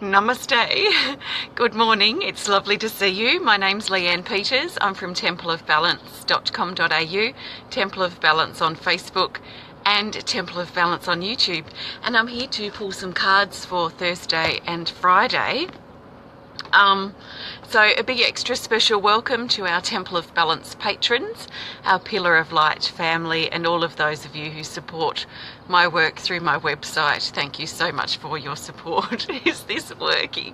Namaste. Good morning. It's lovely to see you. My name's Leanne Peters. I'm from templeofbalance.com.au, Temple of Balance on Facebook and Temple of Balance on YouTube. And I'm here to pull some cards for Thursday and Friday. So a big extra special welcome to our Temple of Balance patrons, our Pillar of Light family, and all of those of you who support my work through my website. Thank you so much for your support. Is this working?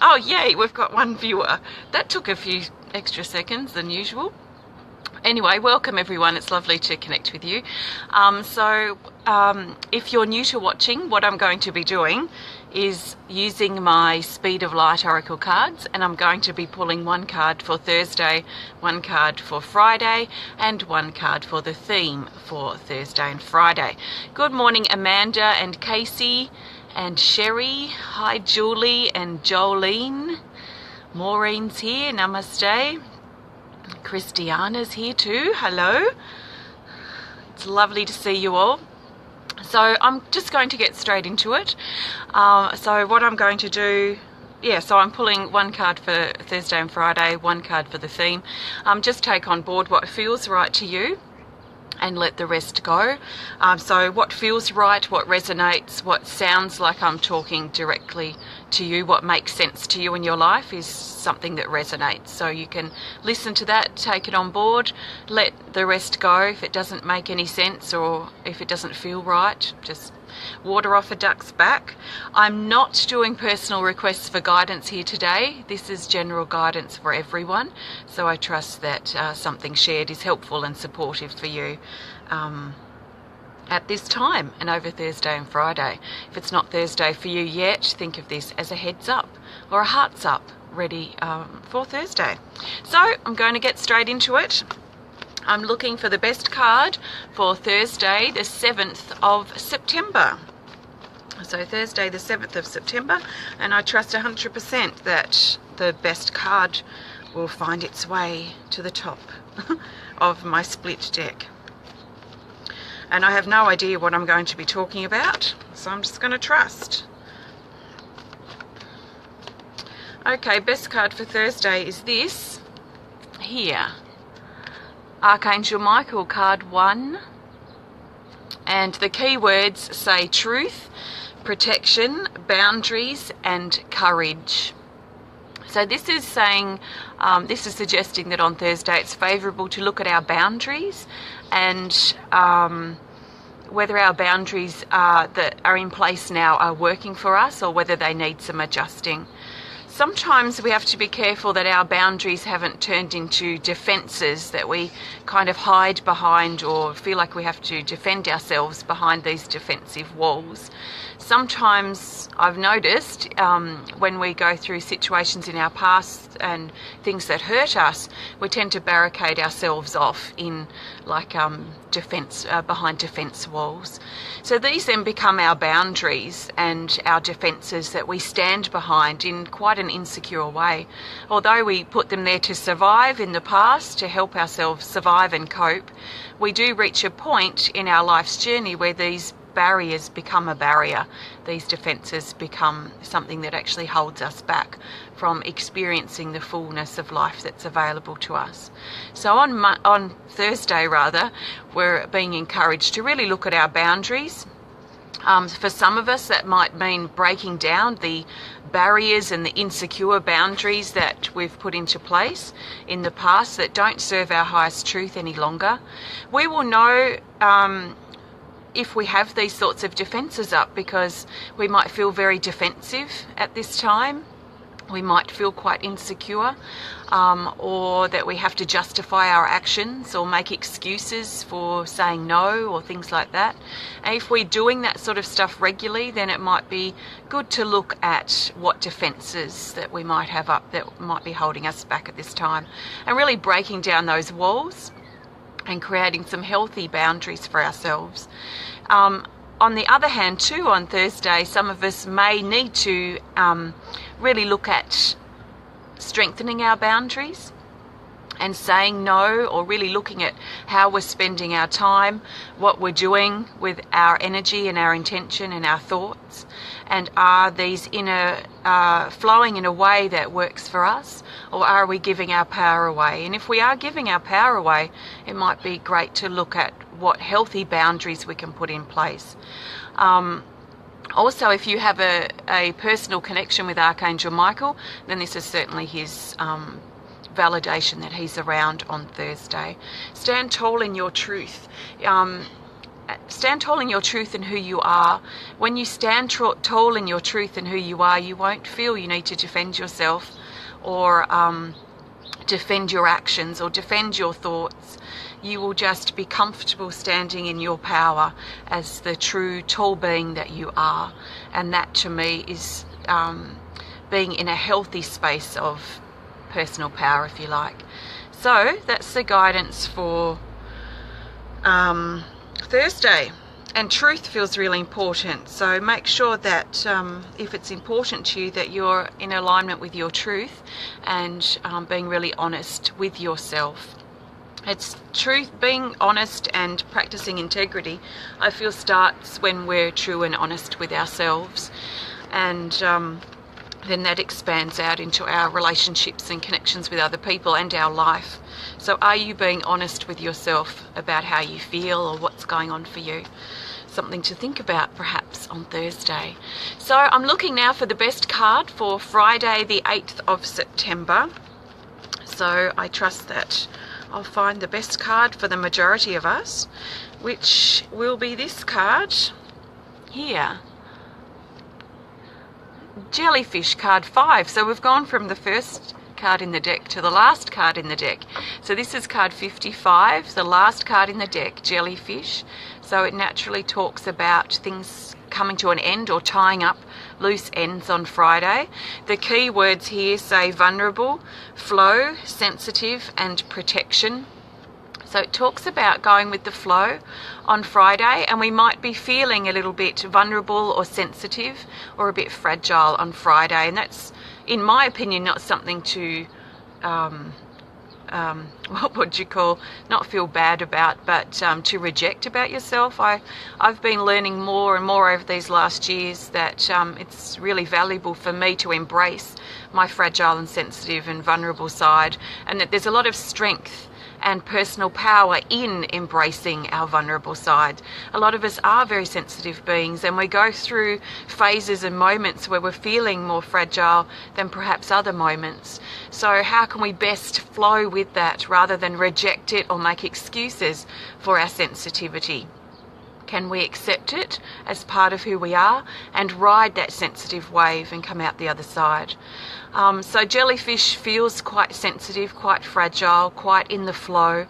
Oh, yay, we've got one viewer. That took a few extra seconds than usual. Anyway, welcome everyone. It's lovely to connect with you. If you're new to watching, what I'm going to be doing is using my Speed of Light Oracle cards, and I'm going to be pulling one card for Thursday, one card for Friday, and one card for the theme for Thursday and Friday. Good morning, Amanda and Casey and Sherry. Hi, Julie and Jolene. Maureen's here. Namaste. Christiana's here too. Hello. It's lovely to see you all. So I'm just going to get straight into it. So what I'm going to do, so I'm pulling one card for Thursday and Friday, one card for the theme. Just take on board what feels right to you and let the rest go. So what feels right, what resonates, what sounds like I'm talking directly to you, what makes sense to you in your life is something that resonates. So you can listen to that, take it on board, let the rest go. If it doesn't make any sense or if it doesn't feel right, just water off a duck's back. I'm not doing personal requests for guidance here today. This is general guidance for everyone. So I trust that something shared is helpful and supportive for you at this time and over Thursday and Friday. If it's not Thursday for you yet, think of this as a heads up or a hearts up ready for Thursday. So I'm going to get straight into it. I'm looking for the best card for Thursday, the 7th of September. So Thursday, the 7th of September, and I trust 100% that the best card will find its way to the top of my split deck. And I have no idea what I'm going to be talking about, so I'm just going to trust. Okay, best card for Thursday is this here. Archangel Michael, card 1. And the keywords say truth, protection, boundaries, and courage. So this is saying, this is suggesting that on Thursday it's favourable to look at our boundaries and whether our boundaries that are in place now are working for us or whether they need some adjusting. Sometimes we have to be careful that our boundaries haven't turned into defences that we kind of hide behind or feel like we have to defend ourselves behind these defensive walls. Sometimes I've noticed when we go through situations in our past and things that hurt us, we tend to barricade ourselves off in like defense behind defense walls. So these then become our boundaries and our defenses that we stand behind in quite an insecure way. Although we put them there to survive in the past, to help ourselves survive and cope, we do reach a point in our life's journey where these barriers become a barrier. These defences become something that actually holds us back from experiencing the fullness of life that's available to us. So on Thursday, we're being encouraged to really look at our boundaries. For some of us, that might mean breaking down the barriers and the insecure boundaries that we've put into place in the past that don't serve our highest truth any longer. We will know if we have these sorts of defences up because we might feel very defensive at this time. We might feel quite insecure or that we have to justify our actions or make excuses for saying no or things like that. And if we're doing that sort of stuff regularly, then it might be good to look at what defences that we might have up that might be holding us back at this time and really breaking down those walls and creating some healthy boundaries for ourselves. On the other hand too, on Thursday, some of us may need to really look at strengthening our boundaries and saying no, or really looking at how we're spending our time, what we're doing with our energy and our intention and our thoughts, And are these flowing in a way that works for us, or are we giving our power away? And if we are giving our power away, it might be great to look at what healthy boundaries we can put in place. Also, if you have a personal connection with Archangel Michael, then this is certainly his validation that he's around on Thursday. Stand tall in your truth. Stand tall in your truth and who you are. When you stand tall in your truth and who you are, you won't feel you need to defend yourself or defend your actions or defend your thoughts. You will just be comfortable standing in your power as the true tall being that you are. And that to me is being in a healthy space of personal power, if you like. So that's the guidance for Thursday. And truth feels really important, so make sure that if it's important to you, that you're in alignment with your truth and being really honest with yourself. It's truth, being honest and practicing integrity, I feel, starts when we're true and honest with ourselves, and then that expands out into our relationships and connections with other people and our life. So are you being honest with yourself about how you feel or what's going on for you? Something to think about perhaps on Thursday. So I'm looking now for the best card for Friday the 8th of September. So I trust that I'll find the best card for the majority of us, which will be this card here. Jellyfish, card 5. So we've gone from the first card in the deck to the last card in the deck. So this is card 55, the last card in the deck, Jellyfish. So it naturally talks about things coming to an end or tying up loose ends on Friday. The key words here say vulnerable, flow, sensitive, and protection. So it talks about going with the flow on Friday, and we might be feeling a little bit vulnerable or sensitive or a bit fragile on Friday, and that's, in my opinion, not something to what would you call, not feel bad about, but to reject about yourself. I've been learning more and more over these last years that it's really valuable for me to embrace my fragile and sensitive and vulnerable side, and that there's a lot of strength and personal power in embracing our vulnerable side. A lot of us are very sensitive beings, and we go through phases and moments where we're feeling more fragile than perhaps other moments. So how can we best flow with that rather than reject it or make excuses for our sensitivity? Can we accept it as part of who we are and ride that sensitive wave and come out the other side? So Jellyfish feels quite sensitive, quite fragile, quite in the flow,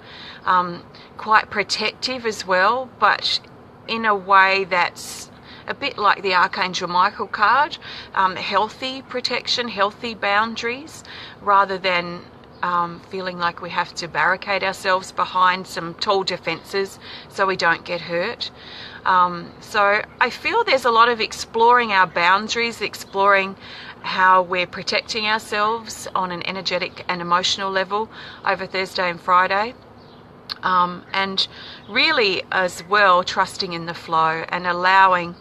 quite protective as well, but in a way that's a bit like the Archangel Michael card, healthy protection, healthy boundaries, rather than feeling like we have to barricade ourselves behind some tall defences so we don't get hurt. So I feel there's a lot of exploring our boundaries, exploring how we're protecting ourselves on an energetic and emotional level over Thursday and Friday. And really as well trusting in the flow and allowing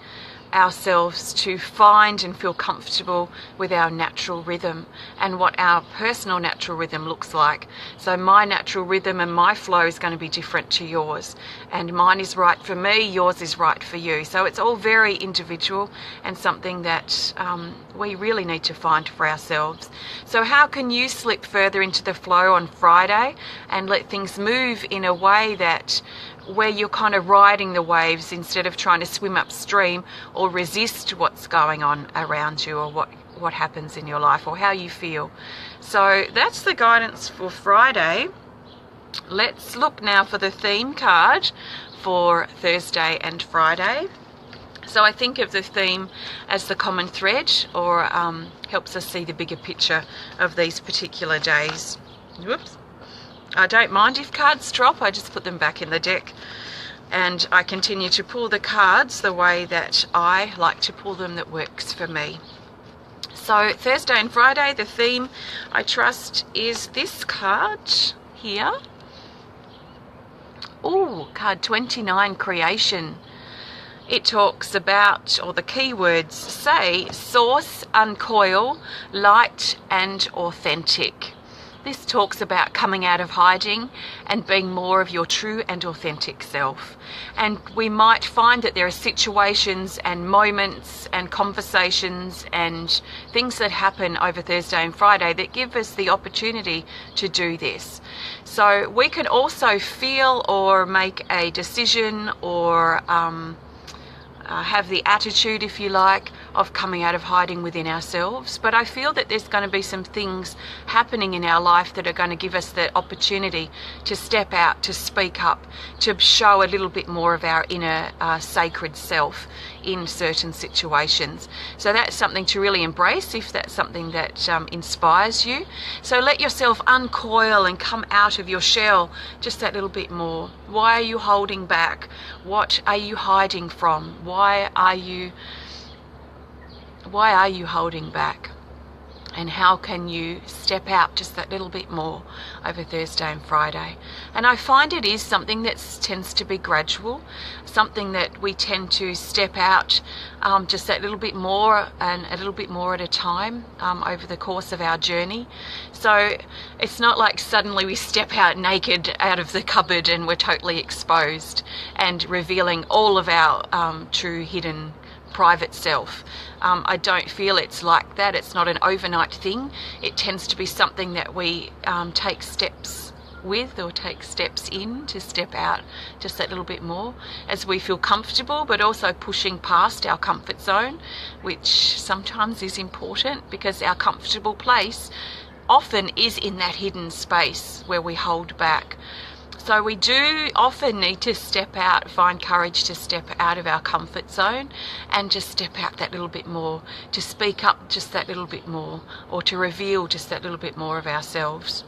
ourselves to find and feel comfortable with our natural rhythm and what our personal natural rhythm looks like. So my natural rhythm and my flow is going to be different to yours, and mine is right for me, yours is right for you. So it's all very individual and something that we really need to find for ourselves. So how can you slip further into the flow on Friday and let things move in a way that where you're kind of riding the waves instead of trying to swim upstream or resist what's going on around you or what happens in your life or how you feel. So that's the guidance for Friday. Let's look now for the theme card for Thursday and Friday. So I think of the theme as the common thread, or helps us see the bigger picture of these particular days. Whoops. I don't mind if cards drop, I just put them back in the deck and I continue to pull the cards the way that I like to pull them, that works for me. So Thursday and Friday, the theme, I trust, is this card here. Oh, card 29, creation. it talks about, or the keywords say, source, uncoil, light and authentic. This talks about coming out of hiding and being more of your true and authentic self. And we might find that there are situations and moments and conversations and things that happen over Thursday and Friday that give us the opportunity to do this. So we can also feel or make a decision or have the attitude, if you like, of coming out of hiding within ourselves. But I feel that there's going to be some things happening in our life that are going to give us the opportunity to step out, to speak up, to show a little bit more of our inner sacred self in certain situations. So that's something to really embrace if that's something that inspires you. So let yourself uncoil and come out of your shell just that little bit more. Why are you holding back? What are you hiding from? Why are you holding back? And how can you step out just that little bit more over Thursday and Friday? And I find it is something that tends to be gradual, something that we tend to step out just that little bit more and a little bit more at a time over the course of our journey. So it's not like suddenly we step out naked out of the cupboard and we're totally exposed and revealing all of our true hidden private self. I don't feel it's like that. It's not an overnight thing. It tends to be something that we take steps with or take steps in to step out just that little bit more as we feel comfortable, but also pushing past our comfort zone, which sometimes is important because our comfortable place often is in that hidden space where we hold back. So we do often need to step out, find courage to step out of our comfort zone and just step out that little bit more, to speak up just that little bit more, or to reveal just that little bit more of ourselves.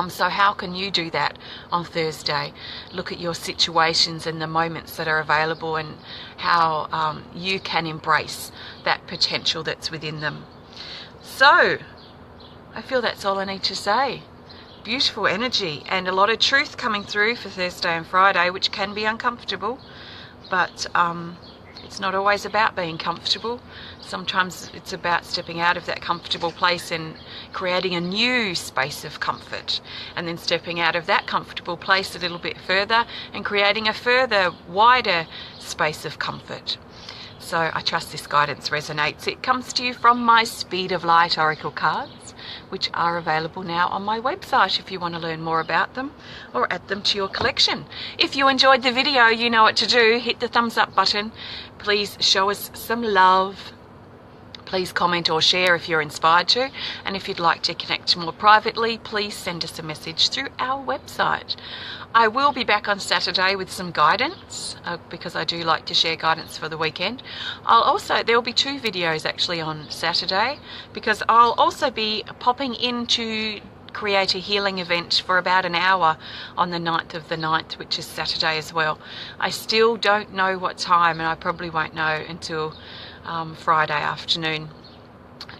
So how can you do that on Thursday? Look at your situations and the moments that are available and how you can embrace that potential that's within them. So I feel that's all I need to say. Beautiful energy and a lot of truth coming through for Thursday and Friday, which can be uncomfortable, but it's not always about being comfortable. Sometimes it's about stepping out of that comfortable place and creating a new space of comfort, and then stepping out of that comfortable place a little bit further and creating a further wider space of comfort. So I trust this guidance resonates. It comes to you from my Speed of Light Oracle cards, which are available now on my website if you want to learn more about them or add them to your collection. If you enjoyed the video, you know what to do. Hit the thumbs up button. Please show us some love. Please comment or share if you're inspired to. And if you'd like to connect more privately, please send us a message through our website. I will be back on Saturday with some guidance because I do like to share guidance for the weekend. There will be 2 videos actually on Saturday because I'll also be popping in to create a healing event for about an hour on the 9th of the 9th, which is Saturday as well. I still don't know what time, and I probably won't know until Friday afternoon.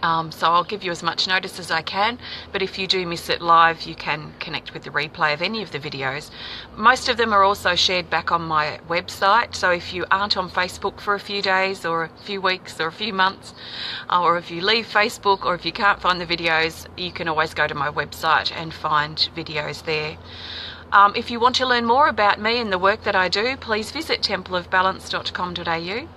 So I'll give you as much notice as I can, but if you do miss it live, you can connect with the replay of any of the videos. Most of them are also shared back on my website, so if you aren't on Facebook for a few days or a few weeks or a few months, or if you leave Facebook or if you can't find the videos, you can always go to my website and find videos there. If you want to learn more about me and the work that I do, please visit templeofbalance.com.au.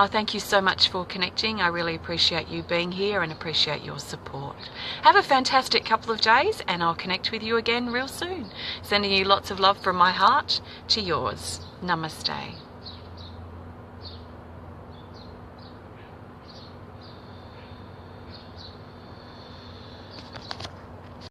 Thank you so much for connecting. I really appreciate you being here and appreciate your support. Have a fantastic couple of days, and I'll connect with you again real soon. Sending you lots of love from my heart to yours. Namaste.